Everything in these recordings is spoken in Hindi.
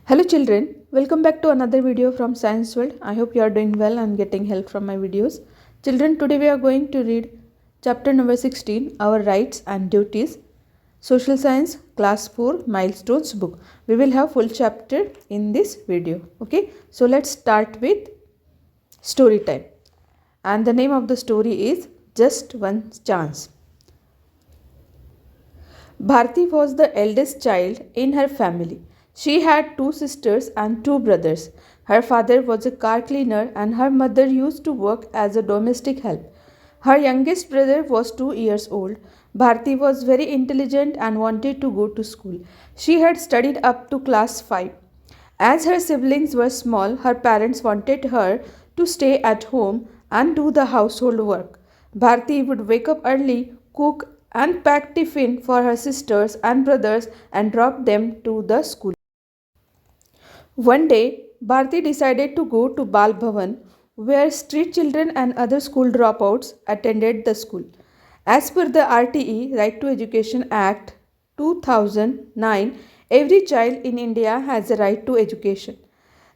Hello children, welcome back to another video from Science World. I hope you are doing well and getting help from my videos. Children, today we are going to read chapter number 16, Our Rights and Duties, Social Science Class 4 Milestones book. We will have full chapter in this video. Okay, so let's start with story time. And the name of the story is Just One Chance. Bharti was the eldest child in her family. She had two sisters and two brothers. Her father was a car cleaner and her mother used to work as a domestic help. Her youngest brother was 2 years old. Bharti was very intelligent and wanted to go to school. She had studied up to class 5. As her siblings were small, her parents wanted her to stay at home and do the household work. Bharti would wake up early, cook and pack tiffin for her sisters and brothers and drop them to the school. One day, Bharti decided to go to Bal Bhavan, where street children and other school dropouts attended the school. As per the RTE, Right to Education Act 2009, every child in India has a right to education.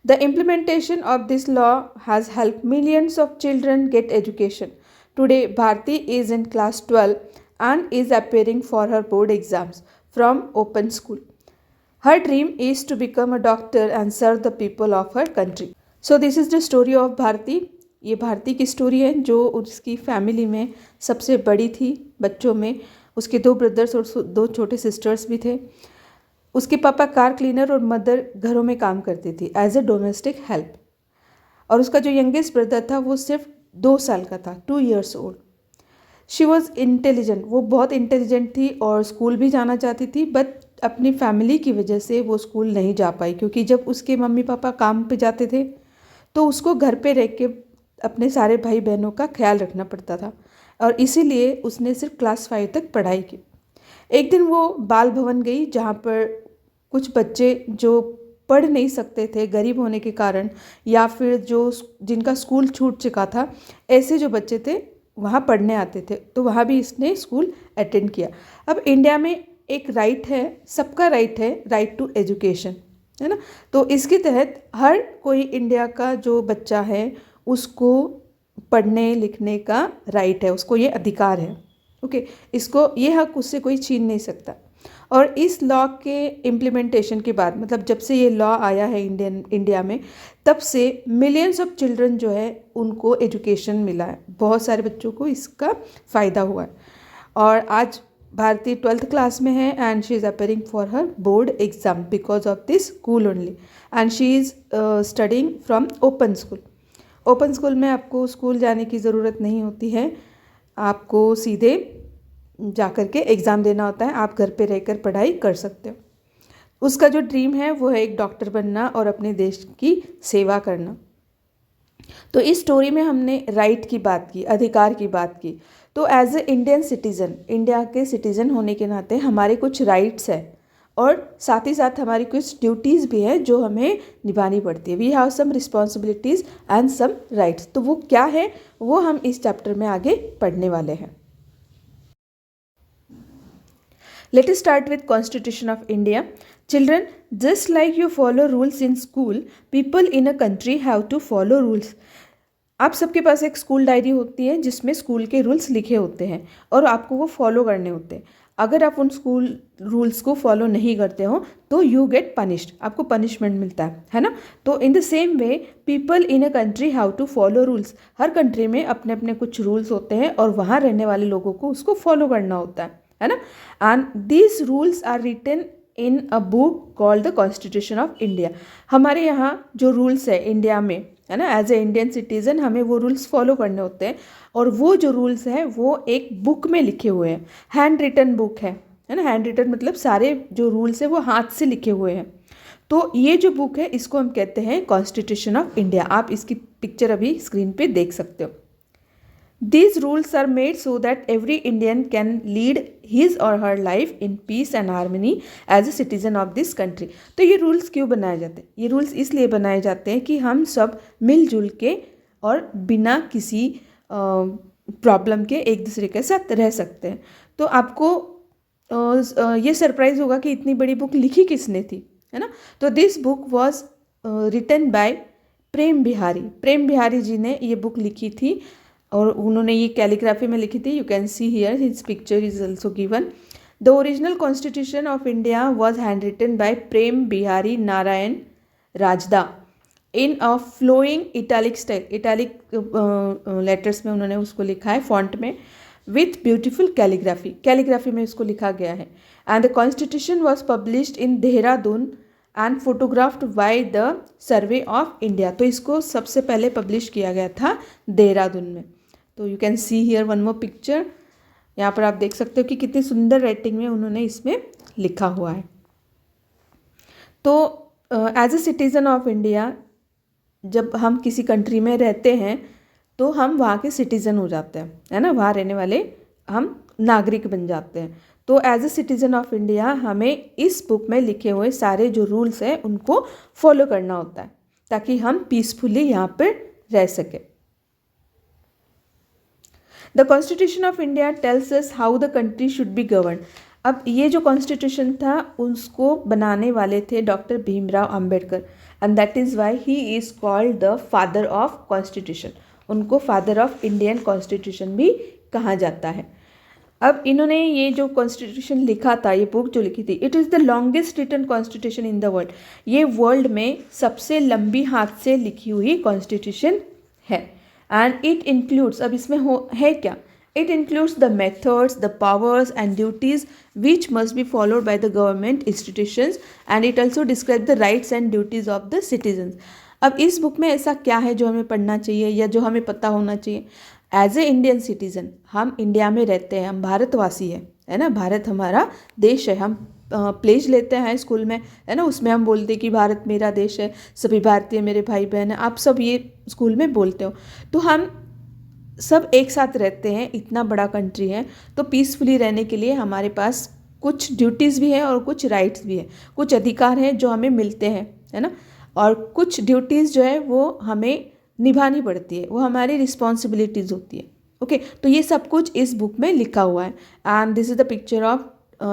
The implementation of this law has helped millions of children get education. Today, Bharti is in class 12 and is appearing for her board exams from open school. Her dream is to become a doctor and serve the people of her country. So this is the story of Bharti. ये भारती की स्टोरी है जो उसकी फैमिली में सबसे बड़ी थी बच्चों में. उसके 2 ब्रदर्स और 2 छोटे सिस्टर्स भी थे. उसके पापा कार क्लीनर और मदर घरों में काम करती थी एज ए डोमेस्टिक हेल्प. और उसका जो यंगेस्ट ब्रदर था वो सिर्फ 2 साल का था, 2 years old. She was intelligent, वो बहुत इंटेलिजेंट थी और स्कूल भी जाना चाहती थी, बट अपनी फैमिली की वजह से वो स्कूल नहीं जा पाई क्योंकि जब उसके मम्मी पापा काम पे जाते थे तो उसको घर पे रह के अपने सारे भाई बहनों का ख्याल रखना पड़ता था और इसीलिए उसने सिर्फ क्लास 5 तक पढ़ाई की. एक दिन वो बाल भवन गई जहाँ पर कुछ बच्चे जो पढ़ नहीं सकते थे गरीब होने के कारण या फिर जो जिनका स्कूल छूट चुका था, ऐसे जो बच्चे थे वहाँ पढ़ने आते थे, तो वहाँ भी इसने स्कूल अटेंड किया. अब इंडिया में एक राइट है, सबका राइट है, राइट टू एजुकेशन, है ना. तो इसके तहत हर कोई इंडिया का जो बच्चा है उसको पढ़ने लिखने का राइट है, उसको ये अधिकार है. ओके, इसको ये हक उससे कोई छीन नहीं सकता. और इस लॉ के इम्प्लीमेंटेशन के बाद, मतलब जब से ये लॉ आया है इंडिया में, तब से मिलियंस ऑफ चिल्ड्रन जो है उनको एजुकेशन मिला है. बहुत सारे बच्चों को इसका फ़ायदा हुआ है. और आज भारती 12th क्लास में है and she is appearing for her board exam because of this school only. And she is studying from open school. Open school में आपको स्कूल जाने की ज़रूरत नहीं होती है, आपको सीधे जा कर के एग्ज़ाम देना होता है. आप घर पे रहकर पढ़ाई कर सकते हो. उसका जो ड्रीम है वो है एक डॉक्टर बनना और अपने देश की सेवा करना. तो इस स्टोरी में हमने राइट की बात की, अधिकार की बात की. तो as a Indian citizen, India के सिटीज़न होने के नाते हमारे कुछ राइट्स हैं और साथ ही साथ हमारी कुछ ड्यूटीज़ भी हैं जो हमें निभानी पड़ती है. We have some responsibilities and some rights. तो वो क्या है वो हम इस चैप्टर में आगे पढ़ने वाले हैं. Let us start with Constitution of India. Children, just like you follow rules in school, people in a country have to follow rules. आप सबके पास एक स्कूल डायरी होती है जिसमें स्कूल के रूल्स लिखे होते हैं और आपको वो फॉलो करने होते हैं. अगर आप उन स्कूल रूल्स को फॉलो नहीं करते हो तो यू गेट पनिश्ड, आपको पनिशमेंट मिलता है ना. तो in the same way people in a country have to follow rules. हर कंट्री में अपने अपने कुछ रूल्स होते हैं और वहाँ रहने वाले लोगों को उसको फॉलो करना होता है ना. And these rules are written in a book called the constitution of India. हमारे यहाँ जो रूल्स है इंडिया में, है ना, एज ए इंडियन सिटीज़न हमें वो रूल्स फॉलो करने होते हैं और वो जो रूल्स हैं वो एक बुक में लिखे हुए हैं. हैंड रिटन बुक है ना. हैंड रिटन मतलब सारे जो रूल्स हैं वो हाथ से लिखे हुए हैं. तो ये जो बुक है इसको हम कहते हैं कॉन्स्टिट्यूशन ऑफ इंडिया. आप इसकी पिक्चर अभी स्क्रीन पे देख सकते हो. These rules are made so that every Indian can lead his or her life in peace and harmony as a citizen of this country. तो ये रूल्स क्यों बनाए जाते हैं? ये रूल्स इसलिए बनाए जाते हैं कि हम सब मिलजुल के और बिना किसी प्रॉब्लम के एक दूसरे के साथ रह सकते हैं। तो आपको ये सरप्राइज होगा कि इतनी बड़ी बुक लिखी किसने थी, है ना। तो this book was written by Prem Bihari. Prem Bihari ji ने ये बुक लिखी थी और उन्होंने ये कैलीग्राफी में लिखी थी। You can see here his picture is also given. The original constitution of India was hand written by Prem Behari Narain Raizada in a flowing italic style. Italic letters में उन्होंने उसको लिखा है, फॉन्ट में, विथ ब्यूटिफुल कैलीग्राफी में उसको लिखा गया है। And the constitution was published in Dehradun and photographed by the survey of India. तो इसको सबसे पहले पब्लिश किया गया था देहरादून में। तो you can see here one more picture. यहाँ पर आप देख सकते हो कि कितनी सुंदर राइटिंग में उन्होंने इसमें लिखा हुआ है। तो as a citizen of India, जब हम किसी कंट्री में रहते हैं तो हम वहाँ के सिटीज़न हो जाते हैं, है ना, वहाँ रहने वाले हम नागरिक बन जाते हैं। तो as a citizen of India हमें इस बुक में लिखे हुए सारे जो रूल्स हैं उनको फॉलो करना होता है ताकि हम पीसफुली यहाँ पर रह सकें। The constitution of India tells us how the country should be govern. अब ये जो कॉन्स्टिट्यूशन था उसको बनाने वाले थे doctor Bhimrao Ambedkar, and that is why he is called the father of constitution. उनको फादर ऑफ इंडियन कॉन्स्टिट्यूशन भी कहा जाता है। अब इन्होंने ये जो कॉन्स्टिट्यूशन लिखा था, ये बुक जो लिखी थी, it is the longest written constitution in the world. ये वर्ल्ड में सबसे लंबी हाथ से लिखी हुई कॉन्स्टिट्यूशन है। एंड इट इंक्लूड्स, अब इसमें है क्या, it includes the methods, the powers and duties which must be followed by the government institutions, and it also describe the rights and duties of the citizens. अब इस बुक में ऐसा क्या है जो हमें पढ़ना चाहिए या जो हमें पता होना चाहिए। एज ए इंडियन सिटीज़न, हम इंडिया में रहते हैं, हम भारतवासी हैं, है ना, भारत हमारा देश है। हम प्लेज लेते हैं स्कूल में, है ना, उसमें हम बोलते हैं कि भारत मेरा देश है, सभी भारतीय मेरे भाई बहन हैं, आप सब ये स्कूल में बोलते हो। तो हम सब एक साथ रहते हैं, इतना बड़ा कंट्री है, तो पीसफुली रहने के लिए हमारे पास कुछ ड्यूटीज़ भी हैं और कुछ राइट्स भी हैं, कुछ अधिकार हैं जो हमें मिलते हैं, है ना, और कुछ ड्यूटीज़ जो है वो हमें निभानी पड़ती है, वो हमारी रिस्पॉन्सिबिलिटीज़ होती है। ओके, तो ये सब कुछ इस बुक में लिखा हुआ है। And this is the picture of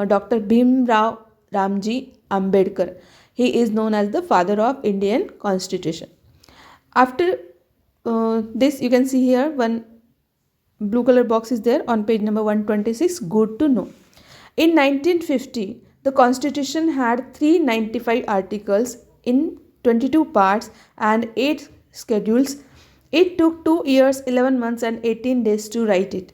doctor Bhimrao Ramji Ambedkar. He is known as the father of Indian constitution. After this you can see here one blue color box is there on page number 126. Good to know. In 1950 the constitution had 395 articles in 22 parts and 8 schedules. It took 2 years 11 months and 18 days to write it.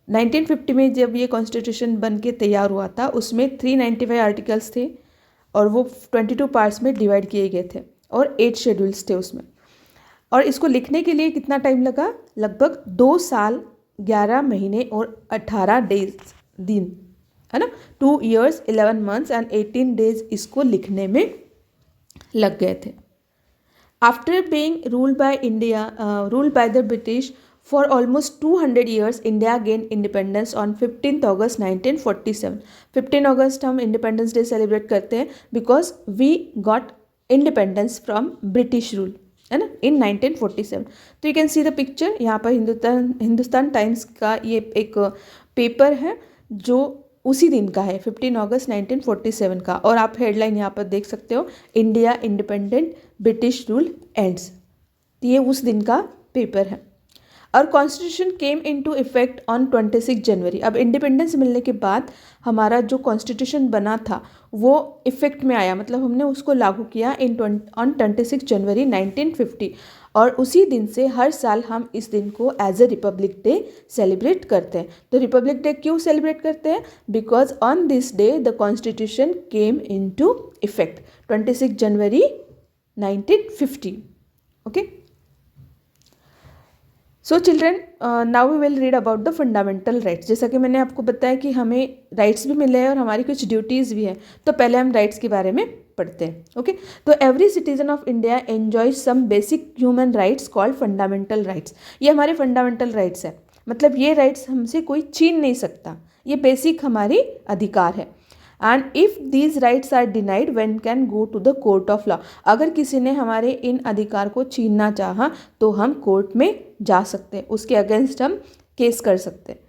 1950 में जब ये कॉन्स्टिट्यूशन बन के तैयार हुआ था उसमें 395 आर्टिकल्स थे और वो 22 पार्ट्स में डिवाइड किए गए थे और 8 शेड्यूल्स थे उसमें। और इसको लिखने के लिए कितना टाइम लगा, लगभग 2 साल 11 महीने और 18 दिन, है ना, 2 years 11 months एंड 18 days इसको लिखने में लग गए थे। After being ruled by the British for almost 200 years, India gain independence on 15 August 1947। 15 अगस्त हम इंडिपेंडेंस डे सेलिब्रेट करते हैं because we got independence from British rule, है ना, इन 1947। तो you can see the picture. यहाँ पर हिंदुस्तान टाइम्स का ये एक पेपर है जो उसी दिन का है, 15 अगस्त 1947 का, और आप हेडलाइन यहाँ पर देख सकते हो, India independent, British rule ends. ये उस दिन का पेपर है। और constitution came into effect on 26 जनवरी। अब इंडिपेंडेंस मिलने के बाद हमारा जो कॉन्स्टिट्यूशन बना था वो इफेक्ट में आया, मतलब हमने उसको लागू किया ऑन 26 जनवरी 1950। और उसी दिन से हर साल हम इस दिन को as a republic day celebrate करते हैं। तो रिपब्लिक डे क्यों सेलिब्रेट करते हैं, because on this day the constitution came into effect, 26 January 1950। Okay, so children, now we will read about the fundamental rights. जैसा कि मैंने आपको बताया कि हमें राइट्स भी मिले हैं और हमारी कुछ ड्यूटीज़ भी हैं, तो पहले हम राइट्स के बारे में पढ़ते हैं। ओके, तो every citizen of India enjoy some basic human rights called fundamental rights. ये हमारे फंडामेंटल राइट्स है, मतलब ये राइट्स हमसे कोई छीन नहीं सकता, ये बेसिक हमारी अधिकार है। And if these rights are denied one can go to the court of law. अगर किसी ने हमारे इन अधिकार को छीनना चाहा तो हम कोर्ट में जा सकते हैं, उसके अगेंस्ट हम केस कर सकते हैं।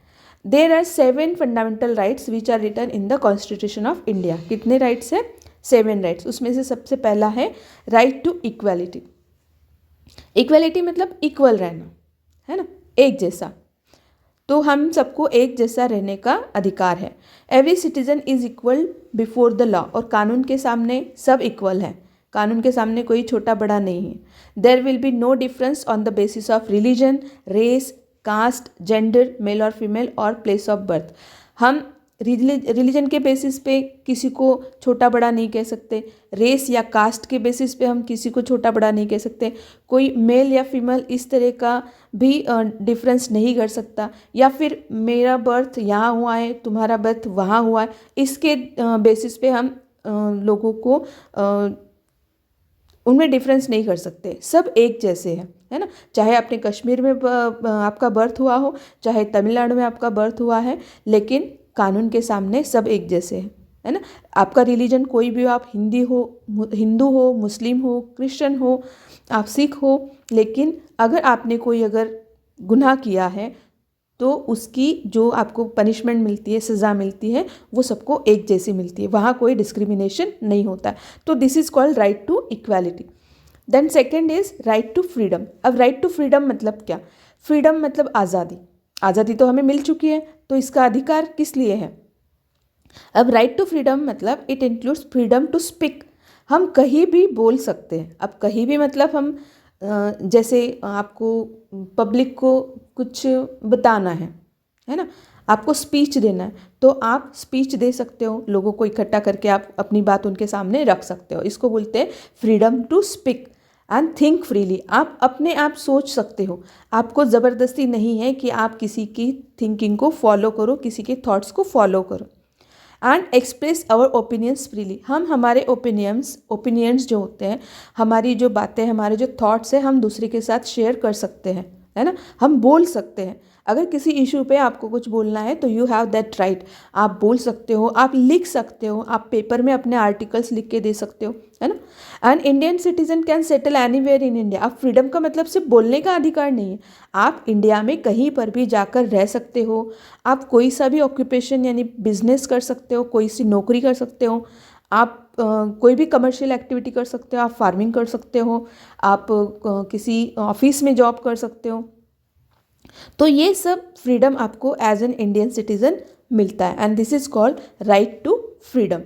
There are 7 fundamental rights which are written in the constitution of India. कितने राइट्स हैं? 7 राइट्स। उसमें से सबसे पहला है राइट टू इक्वालिटी। इक्वालिटी मतलब इक्वल रहना, है ना, एक जैसा। तो हम सबको एक जैसा रहने का अधिकार है। Every citizen is equal before the law. और कानून के सामने सब इक्वल हैं, कानून के सामने कोई छोटा बड़ा नहीं है। There will be no difference on the basis of religion, race, caste, gender, male और फीमेल और प्लेस ऑफ बर्थ। हम रिलीजन के बेसिस पे किसी को छोटा बड़ा नहीं कह सकते, रेस या कास्ट के बेसिस पे हम किसी को छोटा बड़ा नहीं कह सकते, कोई मेल या फीमेल इस तरह का भी डिफरेंस नहीं कर सकता, या फिर मेरा बर्थ यहाँ हुआ है, तुम्हारा बर्थ वहाँ हुआ है, इसके बेसिस पे हम लोगों को उनमें डिफरेंस नहीं कर सकते। सब एक जैसे हैं, है ना। चाहे अपने कश्मीर में आपका बर्थ हुआ हो, चाहे तमिलनाडु में आपका बर्थ हुआ है, लेकिन कानून के सामने सब एक जैसे हैं, है ना। आपका रिलीजन कोई भी हो, आप हिंदू हो, मुस्लिम हो, क्रिश्चियन हो, आप सिख हो, लेकिन अगर गुनाह किया है तो उसकी जो आपको पनिशमेंट मिलती है, सज़ा मिलती है, वो सबको एक जैसी मिलती है, वहाँ कोई डिस्क्रिमिनेशन नहीं होता। तो this is called right to equality. Then second is right to freedom. अब राइट टू फ्रीडम मतलब क्या? फ्रीडम मतलब आज़ादी। आज़ादी तो हमें मिल चुकी है, तो इसका अधिकार किस लिए है? अब राइट टू फ्रीडम मतलब it includes freedom to speak. हम कहीं भी बोल सकते हैं। अब कहीं भी मतलब हम जैसे आपको पब्लिक को कुछ बताना है ना, आपको स्पीच देना है, तो आप स्पीच दे सकते हो, लोगों को इकट्ठा करके आप अपनी बात उनके सामने रख सकते हो। इसको बोलते हैं freedom to speak and think freely. आप अपने आप सोच सकते हो, आपको ज़बरदस्ती नहीं है कि आप किसी की थिंकिंग को फॉलो करो, किसी के थॉट्स को फॉलो करो। And express our opinions freely. हम हमारे ओपिनियंस जो होते हैं, हमारी जो बातें, हमारे जो थॉट्स हैं, हम दूसरे के साथ शेयर कर सकते हैं, है ना। हम बोल सकते हैं। अगर किसी इशू पे आपको कुछ बोलना है तो यू हैव दैट राइट। आप बोल सकते हो, आप लिख सकते हो, आप पेपर में अपने आर्टिकल्स लिख के दे सकते हो, है ना। An Indian citizen can settle anywhere in India. अब फ्रीडम का मतलब सिर्फ बोलने का अधिकार नहीं है, आप इंडिया में कहीं पर भी जाकर रह सकते हो। आप कोई सा भी ऑक्यूपेशन यानी बिजनेस कर सकते हो, कोई सी नौकरी कर सकते हो, आप कोई भी कमर्शियल एक्टिविटी कर सकते हो, आप फार्मिंग कर सकते हो, आप किसी ऑफिस में जॉब कर सकते हो। तो ये सब फ्रीडम आपको एज एन इंडियन सिटीजन मिलता है, and this is called right to freedom.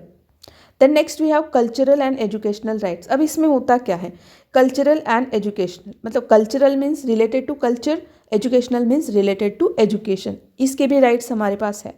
Then next we have cultural and educational rights. अब इसमें होता क्या है? कल्चरल एंड एजुकेशनल मतलब cultural means related to culture, educational means related to education. इसके भी राइट्स हमारे पास है।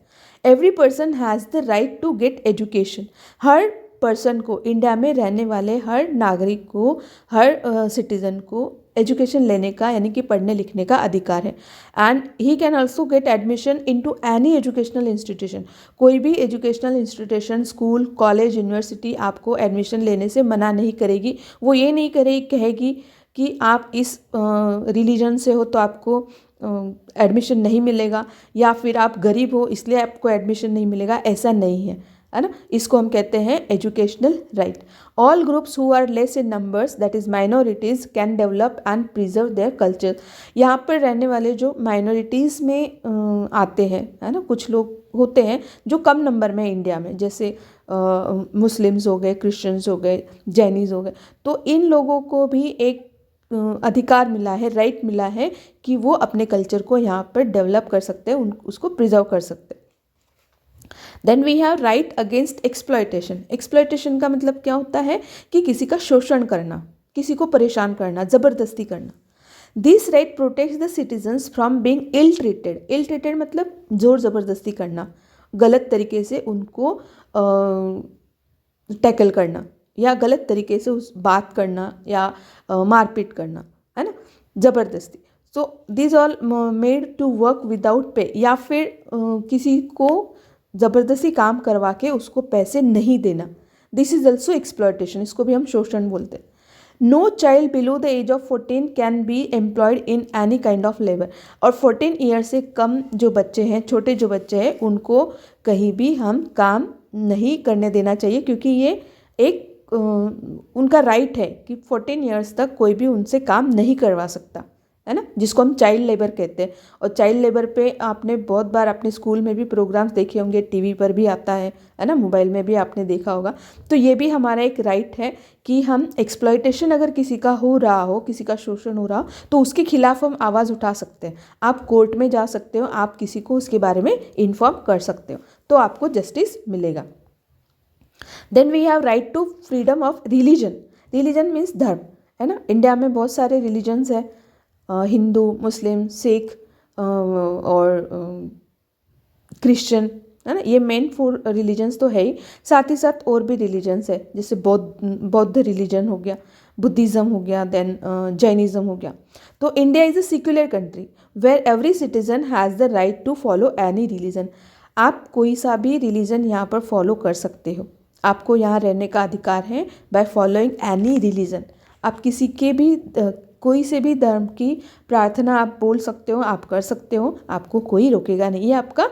Every person has the right to get education. हर पर्सन को, इंडिया में रहने वाले हर नागरिक को, हर सिटीज़न को एजुकेशन लेने का यानी कि पढ़ने लिखने का अधिकार है। And he can also get admission into any educational institution. कोई भी educational institution, school, college, university आपको एडमिशन लेने से मना नहीं करेगी। वो ये नहीं कहेगी कि आप इस रिलीजन से हो तो आपको एडमिशन नहीं मिलेगा, या फिर आप गरीब हो इसलिए आपको एडमिशन नहीं मिलेगा, ऐसा नहीं है ना। इसको हम कहते हैं educational right. All groups who are less in numbers that is minorities can develop and preserve their culture. यहाँ पर रहने वाले जो माइनॉरिटीज़ में आते हैं, है ना, कुछ लोग होते हैं जो कम नंबर में इंडिया में, जैसे मुस्लिम्स हो गए, क्रिश्चियंस हो गए, जैनीज़ हो गए, तो इन लोगों को भी एक अधिकार मिला है, राइट मिला है कि वो अपने कल्चर को यहाँ पर डेवलप कर सकते हैं, उसको प्रिजर्व कर सकते हैं। Then we have right against exploitation. Exploitation का मतलब क्या होता है? कि किसी का शोषण करना, किसी को परेशान करना, ज़बरदस्ती करना। This right protects the citizens from being ill treated. Ill treated मतलब जोर ज़बरदस्ती करना, गलत तरीके से उनको टैकल करना, या गलत तरीके से उस बात करना, या मारपीट करना, है ना, ज़बरदस्ती। So this all made to work without pay, या फिर किसी को ज़बरदस्ती काम करवा के उसको पैसे नहीं देना। दिस इज ऑल्सो एक्सप्लॉयटेशन, इसको भी हम शोषण बोलते हैं। No child below the age of 14 can be employed in any kind of labour. और 14 ईयर से कम जो बच्चे हैं, छोटे जो बच्चे हैं, उनको कहीं भी हम काम नहीं करने देना चाहिए, क्योंकि ये एक उनका राइट है कि 14 ईयर्स तक कोई भी उनसे काम नहीं करवा सकता, है ना, जिसको हम चाइल्ड लेबर कहते हैं। और चाइल्ड लेबर पे आपने बहुत बार अपने स्कूल में भी प्रोग्राम्स देखे होंगे, टीवी पर भी आता है ना, मोबाइल में भी आपने देखा होगा। तो ये भी हमारा एक राइट है कि हम एक्सप्लॉयटेशन अगर किसी का हो रहा हो, किसी का शोषण हो रहा हो, तो उसके खिलाफ हम आवाज़ उठा सकते हैं। आप कोर्ट में जा सकते हो, आप किसी को उसके बारे में इन्फॉर्म कर सकते हो, तो आपको जस्टिस मिलेगा। Then we have right to freedom of religion. Religion means धर्म, है ना। इंडिया में बहुत सारे रिलीजन्स हैं, हिंदू, मुस्लिम, सिख और क्रिश्चियन, है ना। ये मेन 4 रिलीजन्स तो है ही, साथ ही साथ और भी रिलीजन्स है, जैसे बौद्ध रिलीजन हो गया, बुद्धिज़्म हो गया, देन जैनिज़्म हो गया। तो India is a secular country where every citizen has the right to follow any religion. आप कोई सा भी रिलीजन यहाँ पर फॉलो कर सकते हो, आपको यहाँ रहने का अधिकार है बाय फॉलोइंग एनी रिलीजन। आप किसी के भी कोई से भी धर्म की प्रार्थना आप बोल सकते हो, आप कर सकते हो, आपको कोई रोकेगा नहीं, ये आपका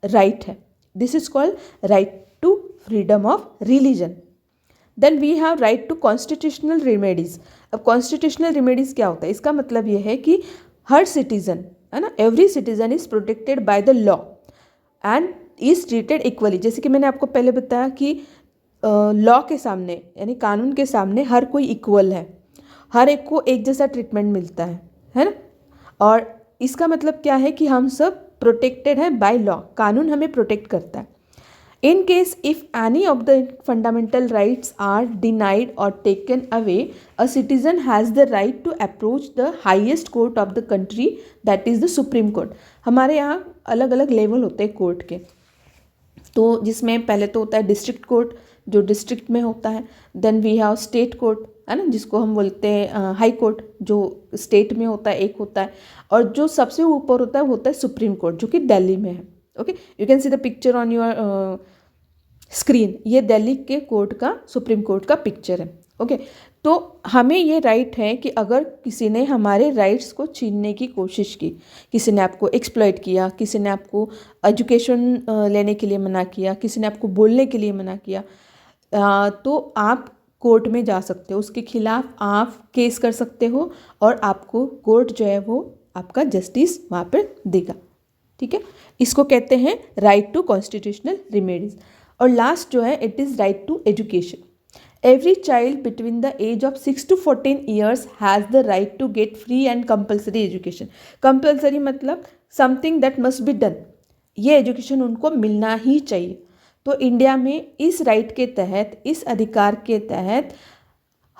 राइट है। This is called right to freedom of religion. Then we have right to constitutional remedies. अब कॉन्स्टिट्यूशनल रेमेडीज़ क्या होता है, इसका मतलब ये है कि हर सिटीज़न, है ना, every citizen is protected by the law and is treated equally. जैसे कि मैंने आपको पहले बताया कि लॉ के सामने, यानी कानून के सामने हर कोई इक्वल है, हर एक को एक जैसा ट्रीटमेंट मिलता है ना। और इसका मतलब क्या है कि हम सब प्रोटेक्टेड हैं बाय लॉ, कानून हमें प्रोटेक्ट करता है। In case if any of the fundamental rights are denied or taken away, a citizen has the right to approach the highest court of the country, that is the supreme court. हमारे यहाँ अलग अलग लेवल होते हैं कोर्ट के, तो जिसमें पहले तो होता है डिस्ट्रिक्ट कोर्ट, जो डिस्ट्रिक्ट में होता है। Then we have state court, है ना, जिसको हम बोलते हैं हाई कोर्ट, जो स्टेट में होता है, एक होता है। और जो सबसे ऊपर होता है वो होता है सुप्रीम कोर्ट, जो कि दिल्ली में है। Okay, you can see the picture on your screen. ये दिल्ली के कोर्ट का, सुप्रीम कोर्ट का पिक्चर है। ओके, तो हमें ये राइट है कि अगर किसी ने हमारे राइट्स को छीनने की कोशिश की, किसी ने आपको एक्सप्लॉइट किया, किसी ने आपको एजुकेशन लेने के लिए मना किया, किसी ने आपको बोलने के लिए मना किया, तो आप कोर्ट में जा सकते हो, उसके खिलाफ आप केस कर सकते हो और आपको कोर्ट जो है वो आपका जस्टिस वहाँ पर देगा। ठीक है, इसको कहते हैं राइट टू कॉन्स्टिट्यूशनल रेमेडीज। और लास्ट जो है, it is right to education. Every child between the age of 6 to 14 years has the right to get free and compulsory education. Compulsory मतलब something that must be done, ये एजुकेशन उनको मिलना ही चाहिए। तो इंडिया में इस राइट के तहत, इस अधिकार के तहत,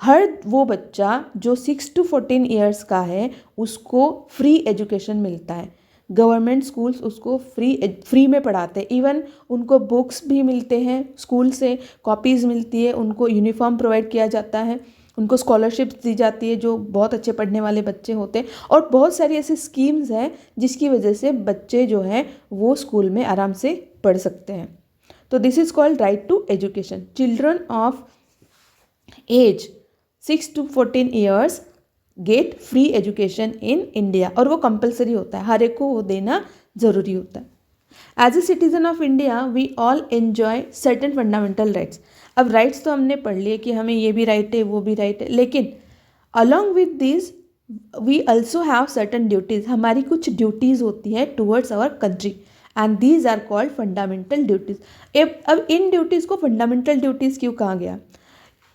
हर वो बच्चा जो 6 to 14 ईयर्स का है उसको फ्री एजुकेशन मिलता है। गवर्नमेंट स्कूल्स उसको फ्री में पढ़ाते हैं, इवन उनको बुक्स भी मिलते हैं स्कूल से, कॉपीज़ मिलती है, उनको यूनिफॉर्म प्रोवाइड किया जाता है, उनको स्कॉलरशिप्स दी जाती है जो बहुत अच्छे पढ़ने वाले बच्चे होते हैं। और बहुत सारी ऐसी स्कीम्स हैं जिसकी वजह से बच्चे जो हैं वो स्कूल में आराम से पढ़ सकते हैं। तो this is called right to education. Children of age 6 to 14 years get free education in India, और वो कंपलसरी होता है, हर एक को वो देना ज़रूरी होता है। As a citizen of India we all enjoy certain fundamental rights. अब राइट्स तो हमने पढ़ लिए कि हमें ये भी राइट है, वो भी राइट है, लेकिन along with this we also have certain duties. हमारी कुछ ड्यूटीज़ होती है towards our country and these are called fundamental duties. अब इन ड्यूटीज़ को फंडामेंटल ड्यूटीज़ क्यों कहा गया?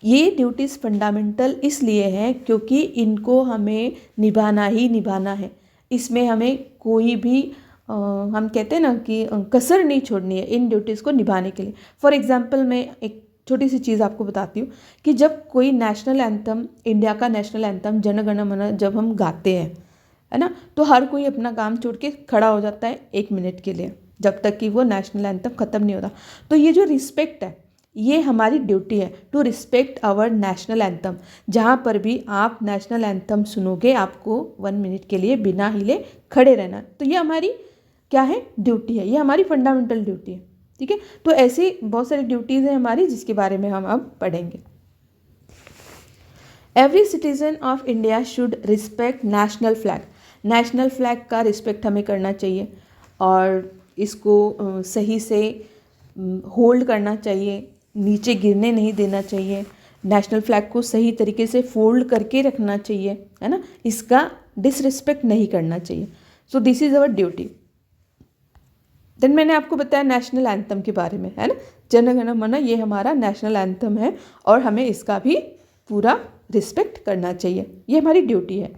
ये ड्यूटीज़ फंडामेंटल इसलिए हैं क्योंकि इनको हमें निभाना ही निभाना है। इसमें हमें कोई भी हम कहते हैं ना कि कसर नहीं छोड़नी है इन ड्यूटीज़ को निभाने के लिए। फॉर एग्जांपल मैं एक छोटी सी चीज़ आपको बताती हूँ कि जब कोई नेशनल एंथम, इंडिया का नेशनल एंथम जन गण मन जब हम गाते हैं, है ना, तो हर कोई अपना काम छोड़ के खड़ा हो जाता है 1 मिनट के लिए, जब तक कि वो नेशनल एंथम ख़त्म नहीं होता। तो ये जो रिस्पेक्ट है, ये हमारी ड्यूटी है to respect our national anthem. जहाँ पर भी आप नेशनल एंथम सुनोगे आपको 1 मिनट के लिए बिना हिले खड़े रहना। तो ये हमारी क्या है? ड्यूटी है, ये हमारी फंडामेंटल ड्यूटी है। ठीक है, तो ऐसी बहुत सारी ड्यूटीज़ हैं हमारी जिसके बारे में हम अब पढ़ेंगे। Every citizen of India should respect national flag. National flag का रिस्पेक्ट हमें करना चाहिए और इसको सही से होल्ड करना चाहिए, नीचे गिरने नहीं देना चाहिए। नेशनल फ्लैग को सही तरीके से फोल्ड करके रखना चाहिए, है ना, इसका डिसरिस्पेक्ट नहीं करना चाहिए। So this is our duty. Then मैंने आपको बताया नेशनल एंथम के बारे में, है ना, जन गण मन, ये हमारा नेशनल एंथम है और हमें इसका भी पूरा रिस्पेक्ट करना चाहिए, ये हमारी ड्यूटी है।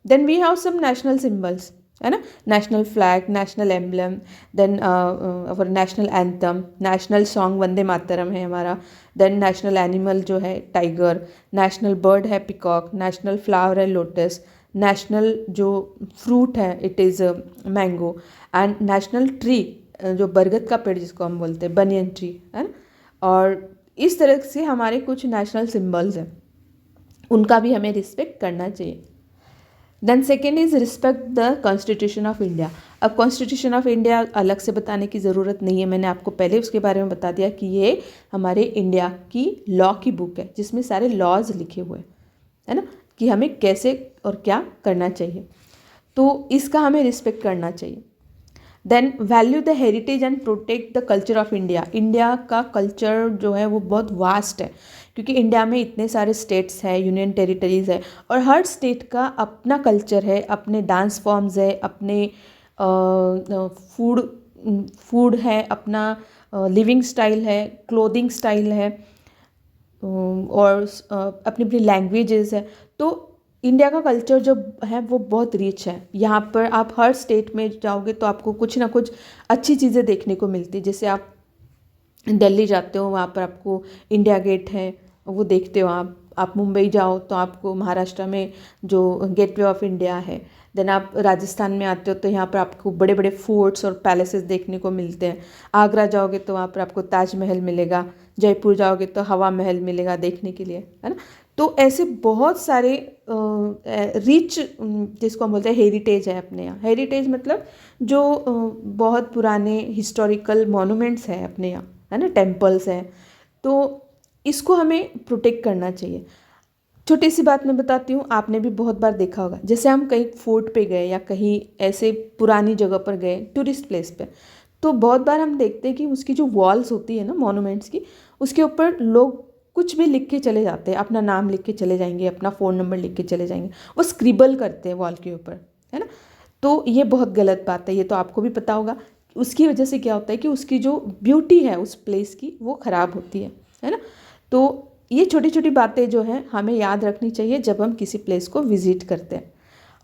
Then we have some national symbols, है ना, national flag, national emblem, then our national anthem, national song Vande Mataram है हमारा, देन नेशनल एनिमल जो है टाइगर, नेशनल बर्ड है पिकॉक, नेशनल फ्लावर है लोटस, नेशनल जो फ्रूट है it is mango, and national tree जो बरगद का पेड़ जिसको हम बोलते हैं बनियन ट्री, है ना। और इस तरह से हमारे कुछ नेशनल सिम्बल्स हैं, उनका भी हमें रिस्पेक्ट करना चाहिए। Then second is respect the constitution of India. अब कॉन्स्टिट्यूशन ऑफ इंडिया अलग से बताने की ज़रूरत नहीं है, मैंने आपको पहले उसके बारे में बता दिया कि ये हमारे इंडिया की लॉ की बुक है जिसमें सारे लॉज लिखे हुए हैं, है ना, कि हमें कैसे और क्या करना चाहिए, तो इसका हमें रिस्पेक्ट करना चाहिए। Then value the heritage and protect the culture of India. India का कल्चर जो है वो बहुत वास्ट है, क्योंकि इंडिया में इतने सारे स्टेट्स हैं, यूनियन टेरिटरीज़ है, और हर स्टेट का अपना कल्चर है, अपने डांस फॉर्म्स है, अपने फूड है, अपना लिविंग स्टाइल है, क्लोथिंग स्टाइल है, और अपनी अपनी लैंग्वेजेस है। तो इंडिया का कल्चर जो है वो बहुत रिच है। यहाँ पर आप हर स्टेट में जाओगे तो आपको कुछ ना कुछ अच्छी चीज़ें देखने को मिलती है। जैसे आप दिल्ली जाते हो, वहाँ पर आपको इंडिया गेट है वो देखते हो आप मुंबई जाओ तो आपको महाराष्ट्र में जो गेटवे ऑफ इंडिया है। देन आप राजस्थान में आते हो तो यहाँ पर आपको बड़े बड़े फोर्ट्स और पैलेसेस देखने को मिलते हैं। आगरा जाओगे तो वहाँ पर आपको ताजमहल मिलेगा, जयपुर जाओगे तो हवा महल मिलेगा देखने के लिए, है ना। तो ऐसे बहुत सारे रिच जिसको हम बोलते हैं हेरिटेज है अपने यहाँ। हेरिटेज मतलब जो बहुत पुराने हिस्टोरिकल मॉन्यूमेंट्स हैं अपने यहाँ, है ना, टेम्पल्स हैं, तो इसको हमें प्रोटेक्ट करना चाहिए। छोटी सी बात मैं बताती हूँ, आपने भी बहुत बार देखा होगा, जैसे हम कहीं फोर्ट पे गए या कहीं ऐसे पुरानी जगह पर गए टूरिस्ट प्लेस पे, तो बहुत बार हम देखते हैं कि उसकी जो वॉल्स होती है ना मॉन्यूमेंट्स की, उसके ऊपर लोग कुछ भी लिख के चले जाते हैं, अपना नाम लिख के चले जाएंगे, अपना फ़ोन नंबर लिख के चले जाएंगे, वो स्क्रिबल करते हैं वॉल के ऊपर, है ना। तो ये बहुत गलत बात है, ये तो आपको भी पता होगा। उसकी वजह से क्या होता है कि उसकी जो ब्यूटी है उस प्लेस की वो ख़राब होती है ना। तो ये छोटी छोटी बातें जो हैं हमें याद रखनी चाहिए जब हम किसी प्लेस को विज़िट करते हैं।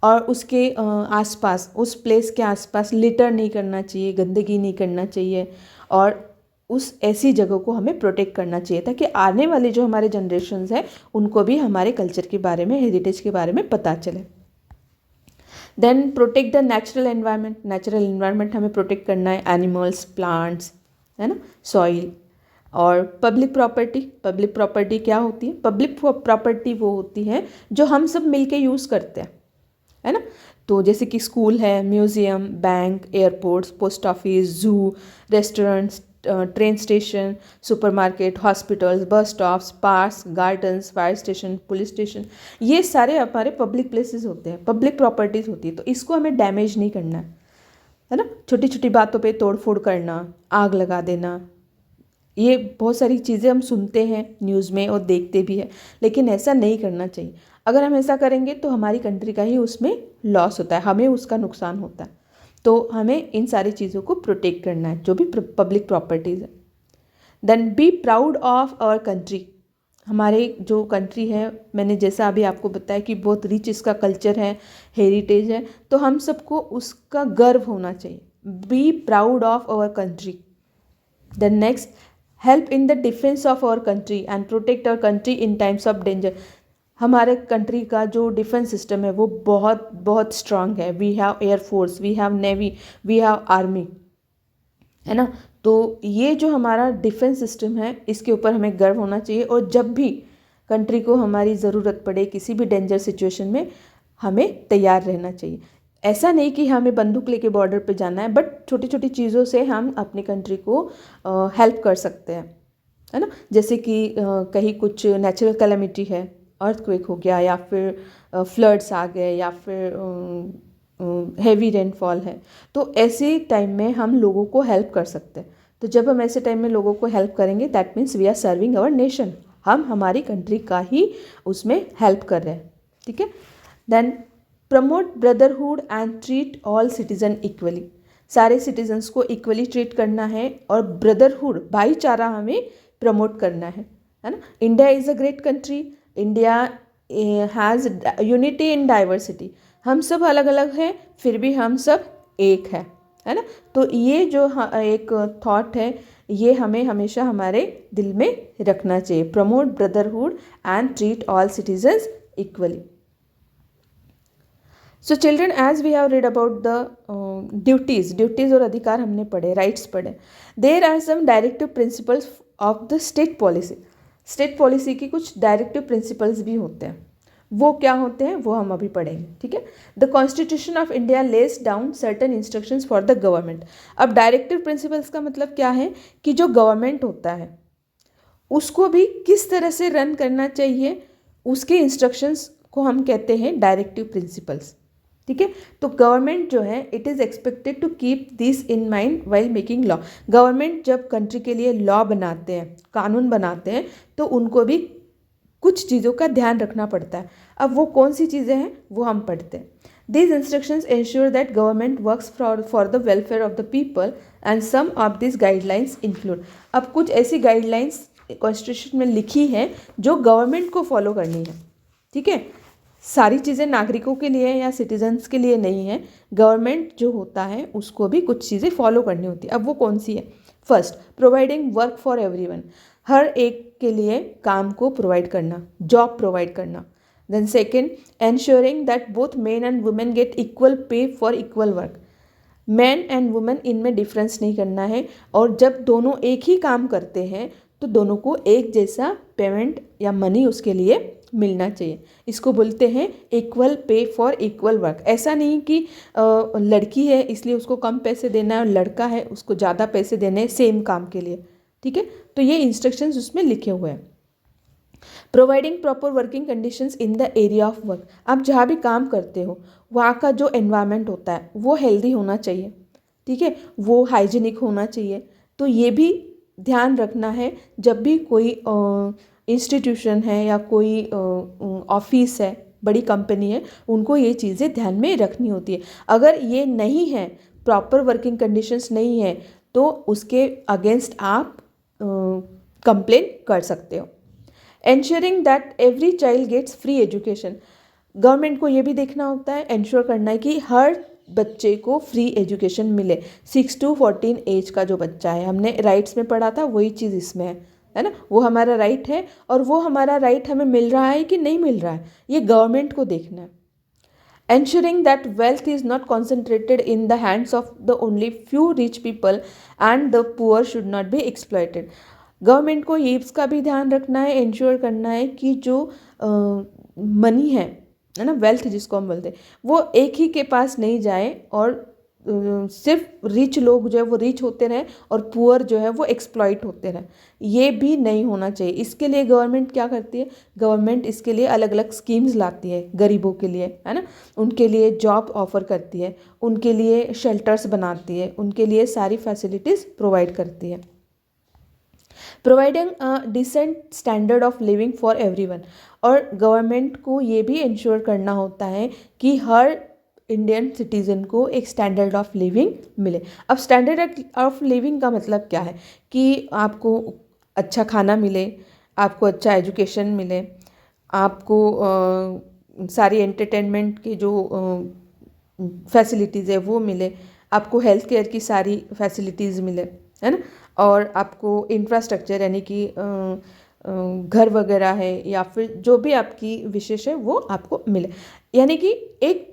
और उसके आसपास, उस प्लेस के आसपास लिटर नहीं करना चाहिए, गंदगी नहीं करना चाहिए, और उस ऐसी जगह को हमें प्रोटेक्ट करना चाहिए ताकि आने वाले जो हमारे जनरेशन्स हैं उनको भी हमारे कल्चर के बारे में, हेरिटेज के बारे में पता चले। Then protect the natural environment. Natural environment हमें प्रोटेक्ट करना है, एनिमल्स, प्लांट्स, है ना, सॉइल। और पब्लिक प्रॉपर्टी। पब्लिक प्रॉपर्टी क्या होती है? पब्लिक प्रॉपर्टी वो होती है जो हम सब मिलके यूज़ करते हैं, है ना। तो जैसे कि स्कूल है, museum, bank, airports, post office, zoo, restaurants, train station, supermarket, hospitals, bus stops, parks, gardens, fire station, police station, ये सारे हमारे पब्लिक प्लेसेस होते हैं, पब्लिक प्रॉपर्टीज़ होती है। तो इसको हमें डैमेज नहीं करना है ना। छोटी छोटी बातों पे तोड़ फोड़ करना, आग लगा देना, ये बहुत सारी चीज़ें हम सुनते हैं न्यूज़ में और देखते भी हैं, लेकिन ऐसा नहीं करना चाहिए। अगर हम ऐसा करेंगे तो हमारी कंट्री का ही उसमें लॉस होता है, हमें उसका नुकसान होता है। तो हमें इन सारी चीज़ों को प्रोटेक्ट करना है जो भी पब्लिक प्रॉपर्टीज़ है। Then be proud of our country. हमारे जो कंट्री है, मैंने जैसा अभी आपको बताया कि बहुत रिच इसका कल्चर है, हेरिटेज है, तो हम सबको उसका गर्व होना चाहिए। Be proud of our country. Then next, help in the defence of our country and protect our country in times of danger. हमारे कंट्री का जो डिफेंस सिस्टम है वो बहुत बहुत स्ट्रांग है। We have air force, we have navy, we have army, है ना। तो ये जो हमारा डिफेंस सिस्टम है इसके ऊपर हमें गर्व होना चाहिए, और जब भी कंट्री को हमारी ज़रूरत पड़े किसी भी डेंजर सिचुएशन में हमें तैयार रहना चाहिए। ऐसा नहीं कि हमें बंदूक लेके बॉर्डर पे जाना है, बट छोटी छोटी चीज़ों से हम अपनी कंट्री को हेल्प कर सकते हैं, है ना। जैसे कि कहीं कुछ नेचुरल कैलेमिटी है, अर्थक्वेक हो गया, या फिर फ्लड्स आ गए, या फिर हैवी रेनफॉल है, तो ऐसे टाइम में हम लोगों को हेल्प कर सकते हैं। तो जब हम ऐसे टाइम में लोगों को हेल्प करेंगे that means we are serving our nation. हम हमारी कंट्री का ही उसमें हेल्प कर रहे हैं, ठीक है। Then promote brotherhood and treat all citizen equally, सारे सिटीजन्स को इक्वली ट्रीट करना है और ब्रदरहुड भाईचारा हमें प्रमोट करना है ना। India is a great country, India has unity in diversity, हम सब अलग अलग हैं फिर भी हम सब एक है ना। तो ये जो एक थॉट है ये हमें हमेशा हमारे दिल में रखना चाहिए, promote brotherhood and treat all citizens equally. So children, as we have read about the duties और अधिकार हमने पढ़े, राइट्स पढ़े। There are some directive principles of the state policy, state policy की कुछ डायरेक्टिव प्रिंसिपल्स भी होते हैं, वो क्या होते हैं वो हम अभी पढ़ेंगे, ठीक है। The constitution of India less down certain instructions for the government. अब डायरेक्टिव प्रिंसिपल्स का मतलब क्या है कि जो गवर्नमेंट होता है उसको भी किस तरह से रन करना चाहिए, उसके इंस्ट्रक्शंस को हम कहते हैं डायरेक्टिव प्रिंसिपल्स, ठीक है। तो गवर्नमेंट जो है it is expected to keep this in mind while making law. Government जब कंट्री के लिए लॉ बनाते हैं, कानून बनाते हैं, तो उनको भी कुछ चीज़ों का ध्यान रखना पड़ता है। अब वो कौन सी चीज़ें हैं वो हम पढ़ते हैं। These instructions ensure that government works for the welfare of the people and some of this guidelines include. अब कुछ ऐसी गाइडलाइंस कॉन्स्टिट्यूशन में लिखी हैं जो गवर्नमेंट को फॉलो करनी है, ठीक है। सारी चीज़ें नागरिकों के लिए या सिटीजन्स के लिए नहीं है, गवर्नमेंट जो होता है उसको भी कुछ चीज़ें फॉलो करनी होती है। अब वो कौन सी है? First, providing work for everyone, हर एक के लिए काम को प्रोवाइड करना, जॉब प्रोवाइड करना। Then second, ensuring that both men and women get equal pay for equal work, man and women इनमें डिफरेंस नहीं करना है, और जब दोनों एक ही काम करते हैं तो दोनों को एक जैसा पेमेंट या मनी उसके लिए मिलना चाहिए। इसको बोलते हैं equal pay for equal work. ऐसा नहीं कि लड़की है इसलिए उसको कम पैसे देना है और लड़का है उसको ज़्यादा पैसे देने हैं सेम काम के लिए, ठीक है। तो ये इंस्ट्रक्शंस उसमें लिखे हुए हैं। Providing proper working conditions in the area of work, आप जहाँ भी काम करते हो वहाँ का जो एनवायरनमेंट होता है वो हेल्दी होना चाहिए, ठीक है, वो हाइजीनिक होना चाहिए। तो ये भी ध्यान रखना है जब भी कोई इंस्टीट्यूशन है या कोई ऑफिस है, बड़ी कंपनी है, उनको ये चीज़ें ध्यान में रखनी होती है। अगर ये नहीं है, प्रॉपर वर्किंग कंडीशंस नहीं है, तो उसके अगेंस्ट आप कंप्लेन कर सकते हो। Ensuring that every child gets free education, government को ये भी देखना होता है, एंश्योर करना है कि हर बच्चे को फ्री एजुकेशन मिले। 6 to 14 एज का जो बच्चा है, हमने राइट्स में पढ़ा था वही चीज़ इसमें है ना, वो हमारा राइट है, और वो हमारा राइट हमें मिल रहा है कि नहीं मिल रहा है ये गवर्नमेंट को देखना है। Ensuring that wealth is not concentrated in the hands of the only few rich people and the poor should not be exploited. Government को ये इसका भी ध्यान रखना है, इंश्योर करना है कि जो मनी है ना, वेल्थ जिसको हम बोलते हैं, वो एक ही के पास नहीं जाए और सिर्फ रिच लोग जो है वो रिच होते रहें और पुअर जो है वो एक्सप्लॉइट होते रहें, ये भी नहीं होना चाहिए। इसके लिए गवर्नमेंट क्या करती है, गवर्नमेंट इसके लिए अलग अलग स्कीम्स लाती है गरीबों के लिए, है ना, उनके लिए जॉब ऑफर करती है, उनके लिए शेल्टर्स बनाती है, उनके लिए सारी फैसिलिटीज़ प्रोवाइड करती है। Providing a decent standard of living for everyone, और गवर्नमेंट को ये भी इंश्योर करना होता है कि हर इंडियन सिटीज़न को एक स्टैंडर्ड ऑफ लिविंग मिले। अब स्टैंडर्ड ऑफ लिविंग का मतलब क्या है कि आपको अच्छा खाना मिले, आपको अच्छा एजुकेशन मिले, आपको सारी एंटरटेनमेंट की जो फैसिलिटीज़ है वो मिले, आपको हेल्थ केयर की सारी फैसिलिटीज़ मिले, है ना, और आपको इंफ्रास्ट्रक्चर यानी कि घर वगैरह है या फिर जो भी आपकी विशेष है वो आपको मिले। यानी कि एक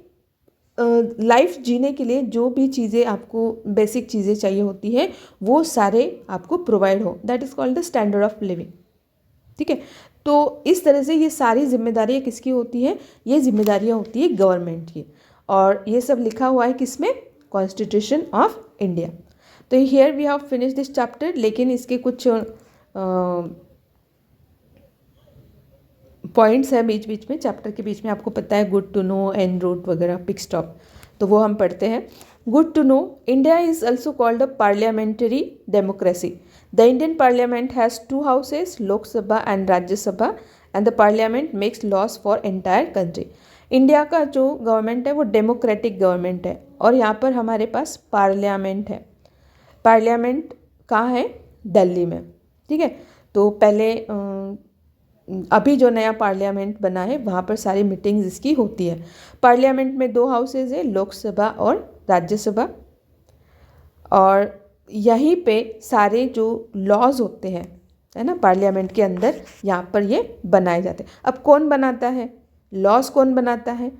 लाइफ जीने के लिए जो भी चीज़ें आपको बेसिक चीज़ें चाहिए होती है वो सारे आपको प्रोवाइड हो, that is called the standard of living, ठीक है। तो इस तरह से ये सारी जिम्मेदारियाँ किसकी होती हैं, ये जिम्मेदारियाँ होती है गवर्नमेंट की, और ये सब लिखा हुआ है किसमें, कॉन्स्टिट्यूशन ऑफ इंडिया। तो here we have finish this chapter, लेकिन इसके कुछ पॉइंट्स है बीच बीच में, चैप्टर के बीच में, आपको पता है good to know, and route वगैरह, पिक स्टॉप, तो वो हम पढ़ते हैं। Good to know. India is also called a parliamentary democracy. The Indian parliament has two houses, Lok Sabha and Rajya Sabha, and the parliament makes laws for entire country. India का जो गवर्नमेंट है वो डेमोक्रेटिक गवर्नमेंट है और यहाँ पर हमारे पास पार्लियामेंट है. पार्लियामेंट कहाँ है? दिल्ली में. ठीक है. तो पहले अभी जो नया पार्लियामेंट बना है वहाँ पर सारी मीटिंग्स इसकी होती है. पार्लियामेंट में दो हाउसेज है, लोकसभा और राज्यसभा, और यहीं पे सारे जो लॉज होते हैं है ना पार्लियामेंट के अंदर यहाँ पर ये बनाए जाते हैं. अब कौन बनाता है लॉज? कौन बनाता है?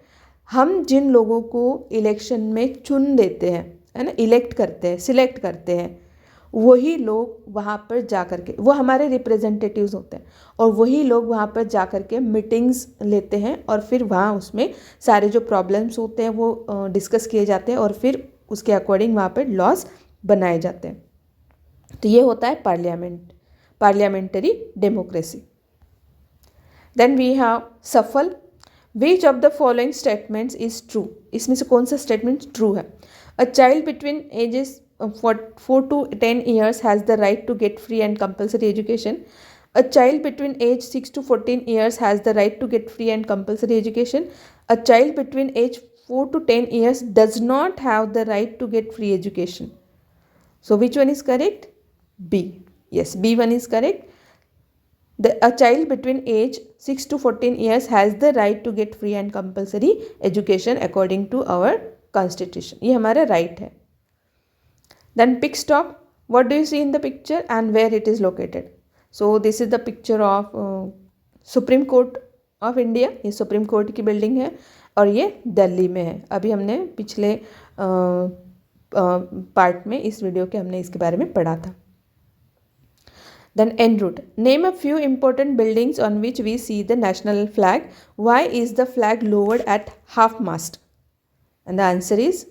हम जिन लोगों को इलेक्शन में चुन देते हैं है ना, इलेक्ट करते हैं, सिलेक्ट करते हैं, वही लोग वहाँ पर जा कर के, वो हमारे रिप्रेजेंटेटिव्स होते हैं, और वही लोग वहाँ पर जा कर के मीटिंग्स लेते हैं और फिर वहाँ उसमें सारे जो प्रॉब्लम्स होते हैं वो डिस्कस किए जाते हैं और फिर उसके अकॉर्डिंग वहाँ पर लॉज बनाए जाते हैं. तो ये होता है parliamentary democracy. Then we have सफल. Which of the following statements is true? इसमें से कौन सा स्टेटमेंट ट्रू है? A child between ages 4 to 10 years has the right to get free and compulsory education. A child between age 6 to 14 years has the right to get free and compulsory education. A child between age 4 to 10 years does not have the right to get free education. So which one is correct? B. Yes, B1 is correct. A child between age 6 to 14 years has the right to get free and compulsory education according to our constitution. ये हमारा right है. Then pick stop. What do you see in the picture and where it is located? So this is the picture of Supreme Court of India. ये Supreme Court की बिल्डिंग है और ये दिल्ली में है. अभी हमने पिछले पार्ट में इस वीडियो के हमने इसके बारे में पढ़ा था. Then en route. Name a few important buildings on which we see the national flag. Why is the flag lowered at half mast? And the answer is,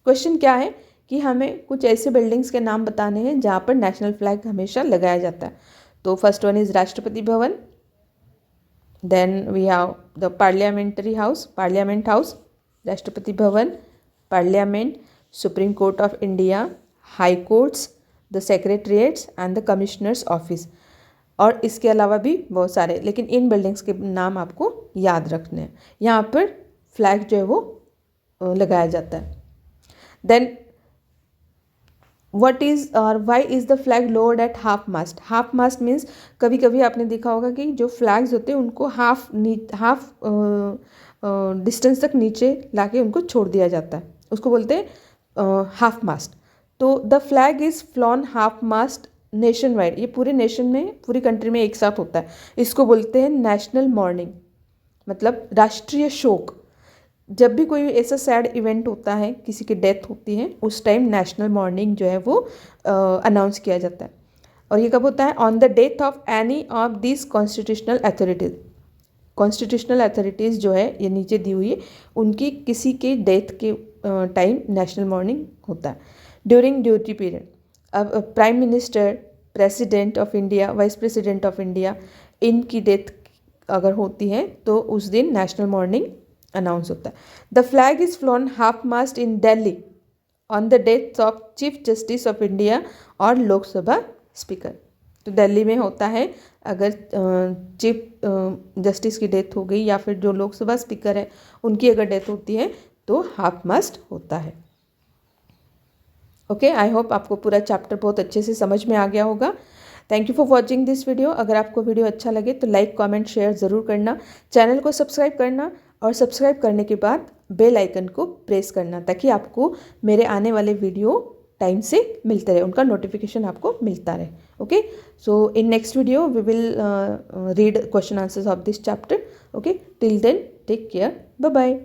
question क्या है कि हमें कुछ ऐसे बिल्डिंग्स के नाम बताने हैं जहाँ पर नेशनल फ्लैग हमेशा लगाया जाता है. तो first one is Rashtrapati Bhavan. Then we have the parliament house, Rashtrapati Bhavan, parliament, supreme court of India, high courts, the secretariats and the commissioner's office. और इसके अलावा भी बहुत सारे, लेकिन इन बिल्डिंग्स के नाम आपको याद रखने हैं. यहाँ पर फ्लैग जो है वो लगाया जाता है. देन व्हाट इज़ और why is the flag lowered at half mast? Half mast means कभी कभी आपने देखा होगा कि जो फ्लैग्स होते हैं उनको हाफ डिस्टेंस तक नीचे लाके उनको छोड़ दिया जाता है, उसको बोलते हैं हाफ मास्ट. तो the flag is flown half mast nationwide. ये पूरे नेशन में, पूरी कंट्री में एक साथ होता है. इसको बोलते हैं नेशनल मॉर्निंग, मतलब राष्ट्रीय शोक. जब भी कोई ऐसा सैड इवेंट होता है, किसी की डेथ होती है, उस टाइम नेशनल मॉर्निंग जो है वो अनाउंस किया जाता है. और ये कब होता है? On the death of any of this constitutional authorities. Constitutional authorities जो है ये नीचे दी हुई है, उनकी किसी के डेथ के टाइम नेशनल मॉर्निंग होता है ड्यूरिंग ड्यूटी पीरियड. अब prime minister, president of India, vice president of India, इनकी डेथ अगर होती है तो उस दिन नेशनल मॉर्निंग अनाउंस होता है. The flag is flown half mast in Delhi on the death of chief justice of India और लोकसभा स्पीकर. तो दिल्ली में होता है अगर चीफ जस्टिस की डेथ हो गई या फिर जो लोकसभा स्पीकर है उनकी अगर डेथ होती है तो हाफ मास्ट होता है. ओके, आई होप आपको पूरा चैप्टर बहुत अच्छे से समझ में आ गया होगा. Thank you for watching this video. अगर आपको वीडियो अच्छा लगे तो लाइक, कमेंट, शेयर ज़रूर करना. चैनल को सब्सक्राइब करना और सब्सक्राइब करने के बाद बेल आइकन को प्रेस करना ताकि आपको मेरे आने वाले वीडियो टाइम से मिलते रहे, उनका नोटिफिकेशन आपको मिलता रहे. Okay, so in next video we will read question answers of this chapter. Okay, till then take care, bye bye.